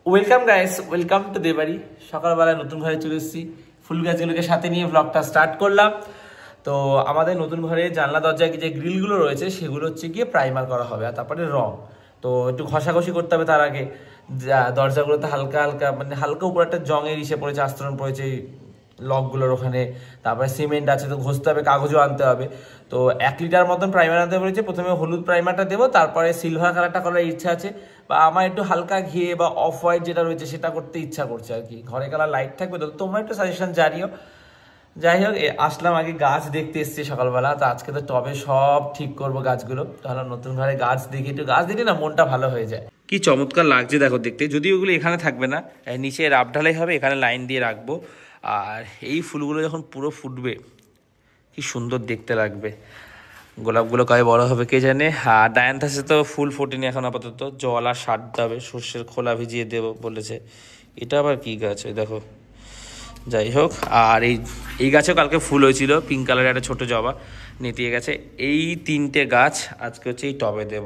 Welcome guys, welcome to Debari. সকালবেলা নতুন ঘরে চলে এসেছি, ফুল গাছগুলোকে সাথে নিয়ে ব্লগটা স্টার্ট করলাম। তো আমাদের নতুন ঘরে জানলা দরজায় যে গ্রিলগুলো রয়েছে সেগুলো হচ্ছে গিয়ে প্রাইমার করা হবে, আর তারপরে রং। তো একটু ঘষাঘষি করতে হবে তার আগে। দরজাগুলোতে হালকা হালকা মানে হালকা উপরে একটা জঙের ইসে পড়েছে, আস্তরণ পড়েছে লকগুলোর ওখানে। তারপরে সিমেন্ট আছে, তো ঘষতে হবে, কাগজও আনতে হবে। তো 1 লিটার মতন প্রাইমার আনতে বলেছে। প্রথমে হলুদ প্রাইমারটা দেবো, তারপরে সিলভার কালারটা করার ইচ্ছা আছে, বা আমার একটু হালকা ঘিয়ে বা অফ হোয়াইট যেটা রয়েছে সেটা করতে ইচ্ছা করছে আর কি। ঘরে কালার লাইট থাকবে, তো তোমরা একটু সাজেশন জানিও। যাই হোক, আসলাম আগে গাছ দেখতে এসছি সকালবেলা। তো আজকে তো টবে সব ঠিক করবো গাছগুলো। তাহলে নতুন ঘরে গাছ দেখি, একটু গাছ দেখি না মনটা ভালো হয়ে যায়। কি চমৎকার লাগছে দেখো দেখতে। যদি ওগুলো এখানে থাকবে না, নিচে রাব ঢালাই হবে, এখানে লাইন দিয়ে রাখবো। আর এই ফুলগুলো যখন পুরো ফুটবে কি সুন্দর দেখতে লাগবে। গোলাপগুলো কবে বড় হবে কে জানে। আর ডায়ান্থাসে তো ফুল ফোটেনি এখন আপাতত, জল আর সার দেবে, সর্ষের খোলা ভিজিয়ে দেবো বলেছে। এটা আবার কি গাছ ওই দেখো। যাই হোক, আর এই গাছেও কালকে ফুল হয়েছিল, পিঙ্ক কালারের একটা ছোটো জবা নেতিয়ে গেছে। এই 3টে গাছ আজকে হচ্ছে এই টবে দেব।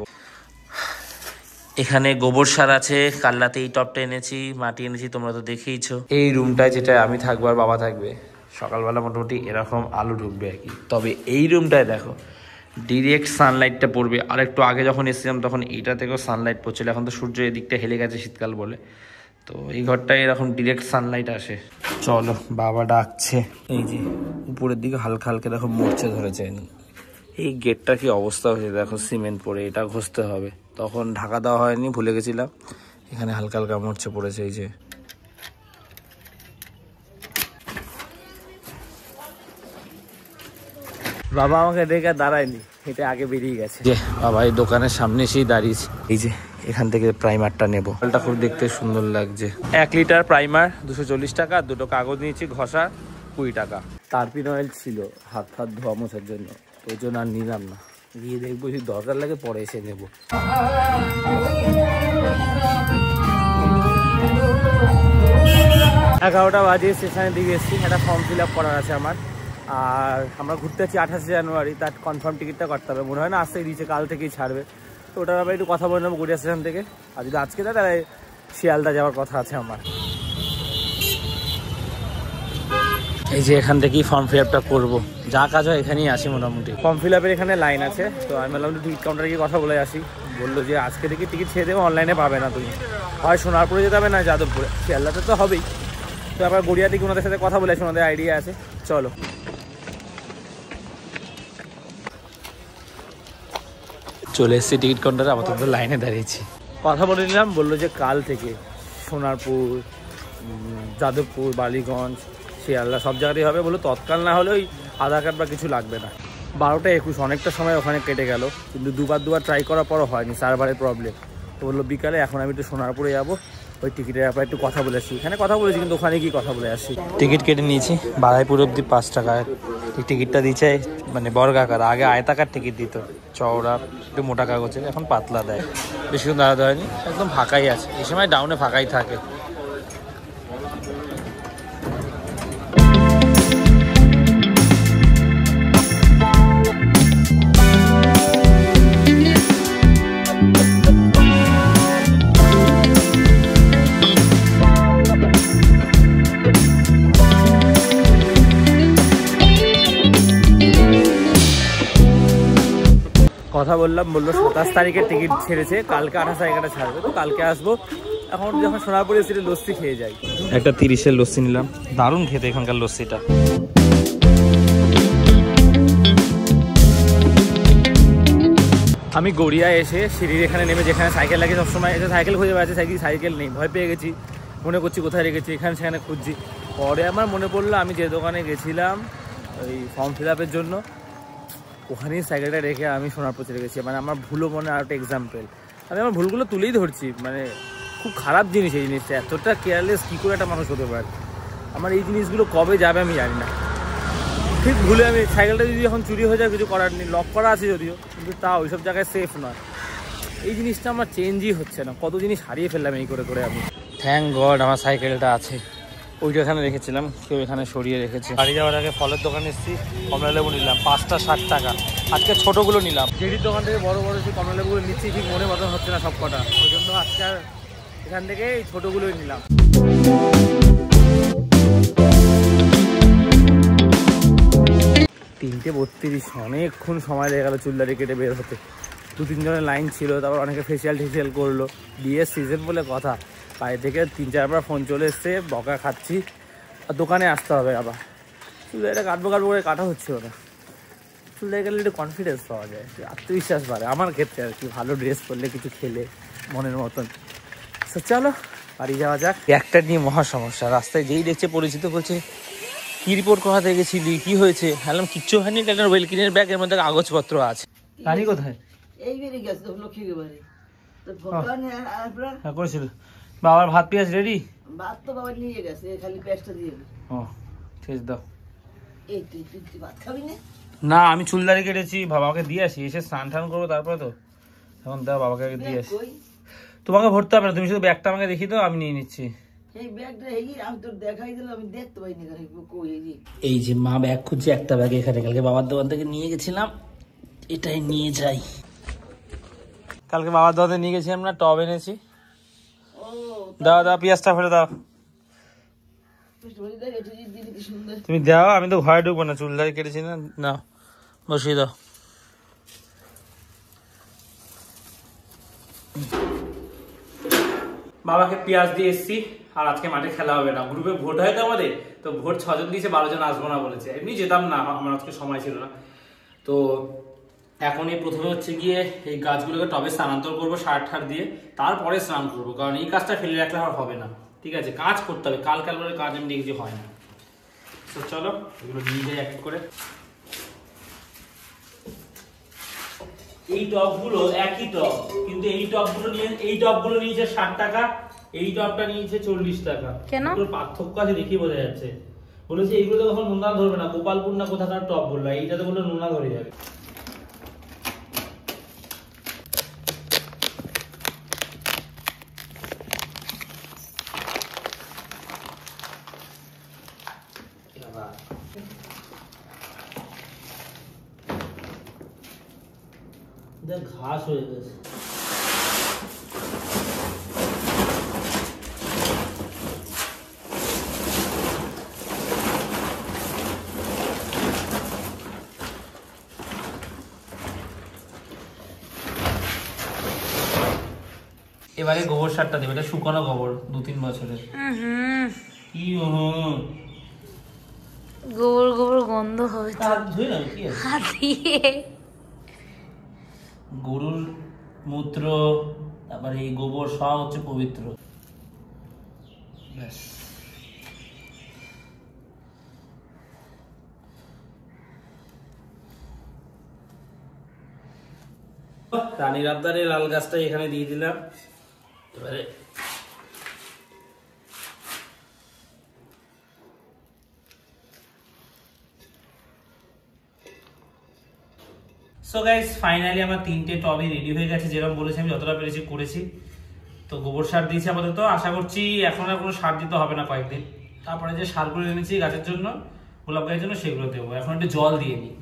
এখানে গোবর সার আছে, কাল্লাতে এই টবটা এনেছি, মাটি এনেছি, তোমরা তো দেখেইছো। এই রুমটায় যেটা আমি থাকবো আর বাবা থাকবে, সকালবেলা মোটামুটি এরকম আলো ঢুকবে আর কি। তবে এই রুমটায় দেখো ডিরেক্ট সানলাইটটা পড়বে। আর একটু আগে যখন এসেছিলাম তখন এইটা থেকেও সানলাইট পড়ছিল। এখন তো সূর্য এদিকটা হেলে গেছে শীতকাল বলে, তো এই ঘরটায় এরকম ডিরেক্ট সানলাইট আসে। চলো, বাবা ডাকছে। এই যে উপরের দিকে হালকা হালকা দেখো মরচে ধরেছে। এই গেটটা কি অবস্থা হয়েছে দেখো, সিমেন্ট পরে, এটা ঘষতে হবে। তখন ঢাকা দেওয়া হয়নি, ভুলে গেছিলাম। এখানে হালকা হালকা মরচে পড়েছে। এই যে বাবা আমাকে দেখে দাঁড়ায়নি, এটা আগে বেরিয়ে গেছে। যে বাবা এই দোকানের সামনে এসেই দাঁড়িয়েছে। এই যে এখান থেকে প্রাইমারটা নেবো। ফলটা খুব দেখতে সুন্দর লাগছে। 1 লিটার প্রাইমার 240 টাকা, আর 2টো কাগজ নিয়েছি ঘষা 20 টাকা। টারপিন অয়েল ছিল হাত ফাত ধোয়া মোছার জন্য, তো ওই জন্য আর নিলাম না। গিয়ে দেখবো যদি দরকার লাগে পরে এসে নেবো। 11টা বাজে স্টেশনের দিকে এসেছি, একটা ফর্ম ফিল আপ করার আছে আমার। আর আমরা ঘুরতে যাচ্ছি 28 জানুয়ারি, তার কনফার্ম টিকিটটা করতে হবে। মনে হয় না আজকেই দিয়েছে, কাল থেকেই ছাড়বে। তো ওটার ব্যাপারে একটু কথা বলে নেবো গড়িয়া স্টেশন থেকে। আর যদি আজকে দেয় তাহলে শিয়ালদা যাওয়ার কথা আছে আমার। এই যে এখান থেকেই ফর্ম ফিল আপটা করবো, যা কাজ হয় এখানেই আসি মোটামুটি। ফর্ম ফিল আপের এখানে লাইন আছে, তো আমি বললাম টিকিট কাউন্টারে গিয়ে কথা বলে আসি। বললো যে আজকে থেকে টিকিট ছেড়ে দেবো, অনলাইনে পাবে না তুমি, হয় সোনারপুরে যেতে হবে না যাদবপুরে। শিয়ালদাতে তো হবেই। তো আবার গড়িয়া থেকে ওনাদের সাথে কথা বলে আসি, ওনাদের আইডিয়া আছে। চলো চলে এসেছি টিকিট কাউন্টারে, আপাতত লাইনে দাঁড়িয়েছি। কথা বলে নিলাম, বললো যে কাল থেকে সোনারপুর, যাদবপুর, বালিগঞ্জ, শিয়ালদা সব জায়গাতেই হবে। বললো তৎকাল না হলে ওই আধার কার্ড বা কিছু লাগবে না। 12টা 21 অনেকটা সময় ওখানে কেটে গেল, কিন্তু দুবার ট্রাই করার পরও হয়নি, সার্ভারের প্রবলেম। তো বললো বিকালে, এখন আমি একটু সোনারপুরে যাবো, ওই টিকিটের ব্যাপারে একটু কথা বলে আসি। এখানে কথা বলেছি, কিন্তু ওখানে কি কথা বলে আসি। টিকিট কেটে নিয়েছি, বারাইপুর অব্দি 5 টাকায়। এই টিকিটটা দিচ্ছে মানে বর্গাকার, আগে আয়তাকার টিকিট দিত, চওড়া একটু মোটা কাগজের, এখন পাতলা দেয়। বেশিক্ষণ দাঁড়াতে হয়নি, একদম ফাঁকাই আছে। এই সময় ডাউনে ফাঁকাই থাকে। কথা বললাম, বললো 27 তারিখের টিকিট ছেড়েছে, কালকে 28 তারিখটা ছাড়বে, তো কালকে আসবো। এখন যখন সোনারপুরে এসে লস্যি খেয়ে যাই। একটা 30-এর লস্যি নিলাম, দারুণ খেতে এখানকার লস্যিটা। আমি গড়িয়ায় এসে সিঁড়ির এখানে নেমে, যেখানে সাইকেল লাগে সবসময়, এসে সাইকেল খুঁজে বেড়াচ্ছি, সাইকেল নেই, ভয় পেয়ে গেছি। মনে করছি কোথায় রেখেছি, এখানে সেখানে খুঁজছি। পরে আমার মনে পড়লো আমি যে দোকানে গেছিলাম ওই ফর্ম ফিল আপের জন্য, ওখানেই সাইকেলটা রেখে আমি সোনারপুর চলে গেছি। মানে আমার ভুলও মনে আর একটা এক্সাম্পল, আমি আমার ভুলগুলো তুলেই ধরছি। মানে খুব খারাপ জিনিস এই জিনিসটা, এতটা কেয়ারলেস কী করে একটা মানুষ হতে পারে। আমার এই জিনিসগুলো কবে যাবে আমি জানি না। ঠিক ভুলে আমি সাইকেলটা যদি এখন চুরি হয়ে যায় কিছু করার নেই, লক করা আছে যদিও, কিন্তু তাও ওইসব জায়গায় সেফ নয়। এই জিনিসটা আমার চেঞ্জই হচ্ছে না, কত জিনিস হারিয়ে ফেললাম এই করে করে আমি। থ্যাংক গড আমার সাইকেলটা আছে। ওইটা এখানে রেখেছিলাম, কেউ এখানে সরিয়ে রেখেছে। বাড়ি যাওয়ার আগে ফলের দোকানে এসেছি, কমলা লেবু নিলাম 5টা 60 টাকা। আজকে ছোটোগুলো নিলাম, জেডির দোকান থেকে বড় বড় সেই কমলা লেবুগুলো নিচ্ছি, ঠিক মনে মতন হচ্ছে না সব কটা, ওই জন্য আজকে আর এখান থেকে এই ছোটগুলোই নিলাম। 3:32, অনেকক্ষণ সময় লেগে গেল চুলদারি কেটে বের হতে। 2-3 জনের লাইন ছিল, তারপর অনেকে ফেসিয়াল টেসিয়াল করলো। বিয়ের সিজন বলে কথা, বাইরে থেকে 3-4 বার ফোন চলে এসছে, বকা খাচ্ছি, আর দোকানে আসতে হবে আবার। চুলদারিটা কাটবো করে কাটা হচ্ছে ওরা। চুলদারি কাটলে একটু কনফিডেন্স পাওয়া যায়, আত্মবিশ্বাস বাড়ে আমার ক্ষেত্রে আর কি, ভালো ড্রেস পরলে, কিছু খেলে মনের মতন। চলো বাড়ি যাওয়া যাক। একটা নিয়ে মহা সমস্যা, রাস্তায় যেই দেখছে পরিচিত বলছে কি রিপোর্ট করাতে গেছিলি, কি হয়েছে? হ্যাঁ কিচ্ছু হয়নি, একটা ওয়েলকিনের ব্যাগের মধ্যে কাগজপত্র আছে। রানী কোথায়? হ্যাঁ করেছিল। বাবার ভাত পেঁয়াজ রেডি? ভাত তো বাবা নিয়ে গেছে, খালি পেঁয়াজটা দিয়ে দিবি। ও ঠিক দাও। এই তুই ভাত খাবি না? না আমি চুলদারি কেটেছি, বাবাকে দিয়ে আসি, এসে স্নান টান করবো তারপরে তো। এখন দাও বাবাকে আগে দিয়ে আসি। তোমাকে ভরতে হবে না, তুমি শুধু ব্যাগটা আমাকে দেখিয়ে দাও, আমি নিয়ে নিচ্ছি। এই ব্যাগটা আমি তোর দেখাই দিলাম, আমি দেখতে পাইনি এখানে। এই যে মা ব্যাগ খুঁজছে, একটা ব্যাগ এখানে কালকে বাবার দোকান থেকে নিয়ে গেছিলাম, এটাই নিয়ে যাই। কালকে বাবার দোকানে নিয়ে গেছিলাম না, টব এনেছি। দাও দাও পেঁয়াজটা ফেলে দাও। তুমি দাও, আমি তো ঘরে ঢুকবো না, চুলদারি কেটেছি না। নাও বসিয়ে দাও। বাবাকে পেঁয়াজ দিয়ে এসছি, আর আজকে মাঠে খেলা হবে না। গ্রুপে ভোট হয় তো আমাদের, তো ভোট 6 জন দিয়েছে, 12 জন আসবো না বলেছে। এমনি যেতাম না, আমার আজকে সময় ছিল না। তো এখন এই প্রথমে হচ্ছে গিয়ে এই গাছগুলোকে টবে স্থানান্তর করবো সার ঠার দিয়ে, তারপরে স্নান করবো, কারণ এই কাজটা ফেলে রাখলে আর হবে না। ঠিক আছে, কাজ করতে হবে, কাল কাজ এমনি কিছু হয় না। তো চলো এগুলো নিয়ে যাই এক করে। এই টবগুলো একই টব, কিন্তু এই টবগুলো নিয়েছে 60 টাকা, এই টবটা নিয়েছে 40 টাকা। কেন পার্থক্য আছে দেখি বোঝা যাচ্ছে। বলেছে এইগুলো তো কখন নোনা ধরবে না, গোপালপুর না কোথাকার টব বললো, এইটাতে বললো নোনা ধরে যাবে। ঘাস হয়ে গেছে। এবারে গোবর সারটা দেবে, এটা শুকানো গোবর 2-3 বছরের। কি গোবর গন্ধ হবে। গরুর মূত্র, তারপরে এই গোবর সব হচ্ছে পবিত্র। ব্যাস রানীর আবদারে লাল গাছটা এখানে দিয়ে দিলাম। এবারে সো গাইস ফাইনালি আমার 3টে টবই রেডি হয়ে গেছে, যেরকম বলেছি আমি যতটা পেরেছি করেছি। তো গোবর সার দিয়েছি আপাতত, আশা করছি এখন আর কোনো সার দিতে হবে না কয়েকদিন। তারপরে যে সারগুলো এনেছি গাছের জন্য, গোলাপ গাছের জন্য, সেগুলো দেবো। এখন একটু জল দিয়ে নিই।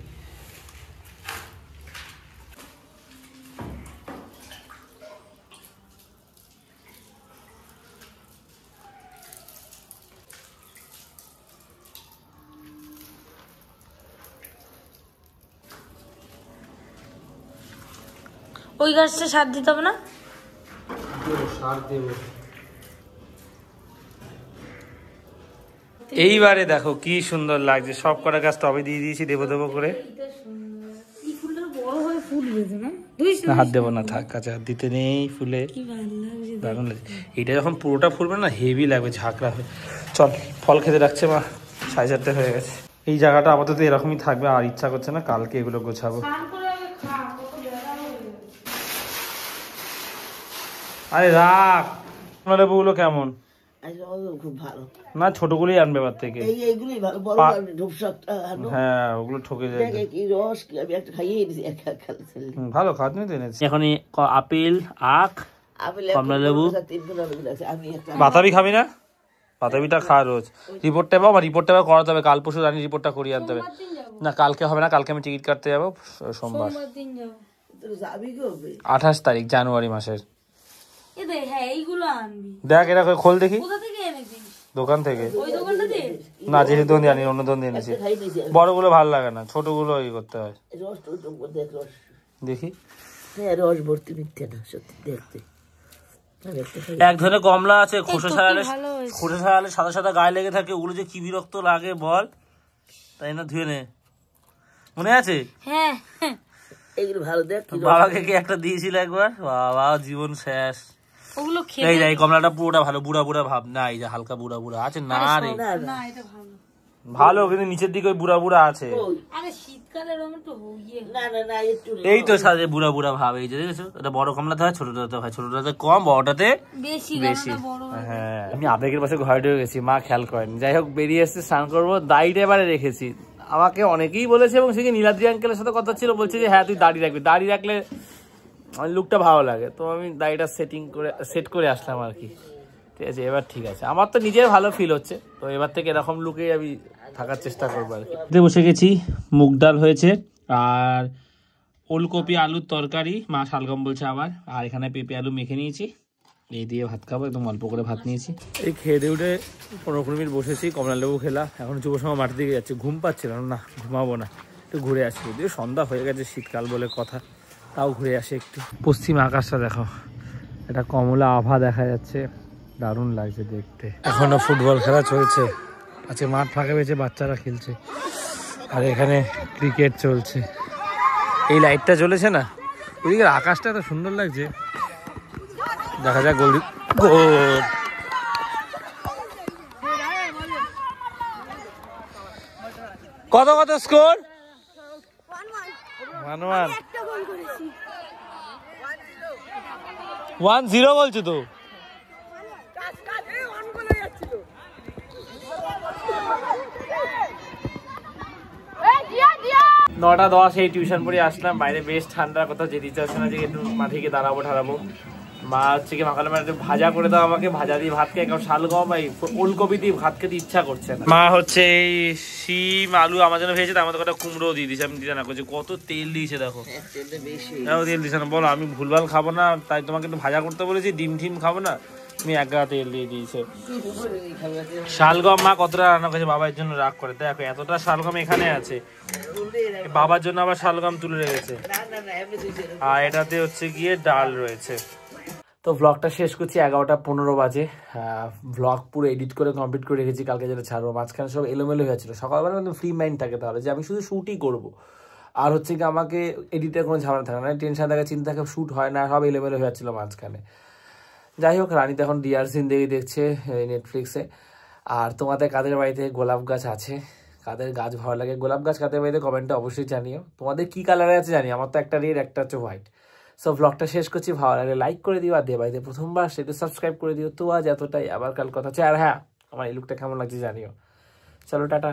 ওই গাছটা সার দিতে হবে না? সার দেব। এইবারে দেখো কি সুন্দর লাগছে, সব কটা গাছ টবে দিয়ে দিয়েছি দেবো দেবো করে। হাত দেবো না, থাক, কাছে হাত দিতে নেই ফুলে। দারুণ লাগছে। এটা যখন পুরোটা ফুলবে না হেভি লাগবে, ঝাঁকড়া হয়ে। চল ফল খেতে রাখছে মা, 4:30 হয়ে গেছে। এই জায়গাটা আপাতত এরকমই থাকবে, আর ইচ্ছা করছে না, কালকে এগুলো গোছাবো। আরে রাখ। লেবুগুলো কেমন? খুব ভালো না, ছোটগুলোই আনবে এবার থেকে। এইগুলোই ভালো, বড় হ্যাঁ ওগুলো ঠকে যায়। কি রস, আমি একটা খাইয়ে দিয়েছি, ভালো খাওয়া তুমি তো এনেছি। এখন আপেল, আখ, কমলা লেবু। বাতাবি খাবি না? বাতাবিটা খা রোজ। রিপোর্টটা পাবো, রিপোর্টটা করাতে হবে, কাল পরশু রানি রিপোর্টটা করিয়ে আনতে হবে। না কালকে হবে না, কালকে আমি টিকিট কাটতে যাবো, সোমবার 28 তারিখ জানুয়ারি মাসের। হ্যাঁ এইগুলো আনবি। দেখ এটা খোল দেখি। কোথা থেকে এনেছিস? দোকান থেকে। ওই দোকানটাতে? না, যেহেতু দোকান জানি, অন্য দোকান এনেছি। বড়গুলো ভালো লাগে না, ছোটগুলো ই করতে হয়। দেখি। হ্যাঁ, রস ভর্তি, মিথ্যে না, সত্যি দেখতে। এক ধরনের কমলা আছে, খোসা ছাড়ালে সাদা সাদা গায়ে লেগে থাকে, ওগুলো যে কি বিরক্ত লাগে বল। তাই না, ধুয়ে নে, মনে আছে? হ্যাঁ, এইগুলো ভালো দেখ। বাবাকে কি একটা দিয়েছিল একবার, বাবা জীবন শেষ। ওগুলো খেয়ে এই যে এই কমলাটা পুরোটা ভালো, বুড়া বুড়া ভাব না, এই যে হালকা বুড়া বুড়া আছে না রে। না, এটা ভালো ভালো, কিন্তু নিচের দিকে ওই বুড়া বুড়া আছে। আরে শীতকালে রকম তো হইয়ে না একটু এই তো সাজে বুড়া বুড়া ভাব, এই যে দেখেছো, এটা বড় কমলাতে হয়, ছোটটাতে হয়, ছোটটাতে কম, বড়টাতে বেশি বেশি। বড়। হ্যাঁ, আমি আবেগের পাশে ঘরে ঢুকে গেছি, মা খেয়াল করেনি। যাই হোক, বেরিয়ে এসে স্নান করবো, দাড়িটা এবারে রেখেছি। আমাকে অনেকেই বলেছে, এবং সেদিন নীলাদ্রি আঙ্কেলের সাথে কথা ছিল, বলছে যে হ্যাঁ তুই দাড়ি রাখবি, দাড়ি রাখলে লুকটা ভালো লাগে। তো আমি দাড়িটা সেট করে আসলাম আর কি। ঠিক আছে, এবার ঠিক আছে, আমার তো নিজের ভালো ফিল হচ্ছে। তো এবার থেকে এরকম লুকেই আমি থাকার চেষ্টা করবো আর কি। বসে গেছি, মুগ ডাল হয়েছে, আর ওলকপি আলুর তরকারি, মা শালগম বলছে আবার, আর এখানে পেঁপে আলু মেখে নিয়েছি, এই দিয়ে ভাত খাবো, একদম অল্প করে ভাত নিয়েছি। এই খেয়ে দিয়ে উঠে 15 মিনিট বসেছি, কমলা লেবু খেলা। এখন যুব সময় মাঠের দিকে যাচ্ছে, ঘুম পাচ্ছিলাম না, ঘুমাবো না, একটু ঘুরে আসি। যদিও সন্ধ্যা হয়ে গেছে, শীতকাল বলে কথা, তাও ঘুরে আসি একটু। পশ্চিম আকাশটা দেখো, এটা কমলা আভা দেখা যাচ্ছে, দারুণ লাগছে দেখতে। এখনো ফুটবল খেলা চলছে, আচ্ছা মাঠ ফাঁকা পেয়েছে, বাচ্চারা খেলছে, আর এখানে ক্রিকেট চলছে। এই লাইটটা জ্বলেছে না, ওইদিকে আকাশটা এত সুন্দর লাগছে, দেখা যাক গোল। কত কত স্কোর? 1-0 বলছো তো। 9:10 এই টিউশন পড়ে আসলাম, বাইরে বেশ ঠান্ডা, কোথাও যেতে ইচ্ছা হচ্ছে না, যে একটু মাঠে গিয়ে দাঁড়াবো। মা হচ্ছে কি মাখালে একটু ভাজা করে দাও আমাকে, ভাজা দিয়ে ভাত খেয়ে, কারণ শালগম এই ওলকপি দিয়ে ভাত খেতে ইচ্ছা করছে না। মা হচ্ছে এই শিম আলু আমার জন্য ভেজেছে, আমার তো কটা কুমড়ো দিয়ে দিয়েছে, আমি দিতে না করছি, কত তেল দিয়েছে দেখো। তেল দিয়েছে না, বলো আমি ভুলভাল খাবো না, তাই তোমাকে একটু ভাজা করতে বলেছি, ডিম টিম খাবো না, তুমি এক গাদা তেল দিয়ে দিয়েছে। শালগম মা কতটা রান্না করেছে, বাবার জন্য রাগ করে, দেখো এতটা শালগম এখানে আছে, বাবার জন্য আবার শালগম তুলে রেখেছে, আর এটাতে হচ্ছে গিয়ে ডাল রয়েছে। তো ব্লগটা শেষ করছি, 11:15 বাজে। ব্লগ পুরো এডিট করে কমপ্লিট করে রেখেছি, কালকে যেটা ছাড়বো। মাঝখানে সব এলোমেলো হয়েছিল, সকালবেলা কিন্তু ফ্রি মাইন্ড থাকে, তাহলে যে আমি শুধু শ্যুটই করবো, আর হচ্ছে কি আমাকে এডিটের কোনো ঝামেলা থাকে না, টেনশন থাকে, চিন্তা থাকে, শ্যুট হয় না, সব এলোমেলো হয়ে যাচ্ছিলো মাঝখানে। যাই হোক, রানী তো এখন ডিয়ার জিন্দেগি দেখছে নেটফ্লিক্সে। আর তোমাদের কাদের বাড়িতে গোলাপ গাছ আছে, কাদের গাছ ভালো লাগে, গোলাপ গাছ কাদের বাড়িতে কমেন্টে অবশ্যই জানিও। তোমাদের কি কালারে আছে জানি, আমার তো একটা রেড, একটা হচ্ছে হোয়াইট। সো ব্লগটা শেষ করছি, ভালো লাগলে লাইক করে দিও, আর বাড়িতে প্রথমবার সেটা সাবস্ক্রাইব করে দিও। তো আজ এতটাই, আবার কাল কথা হচ্ছে। আর হ্যাঁ, আমার এই লুকটা কেমন লাগছে জানিও। চলো টাটা।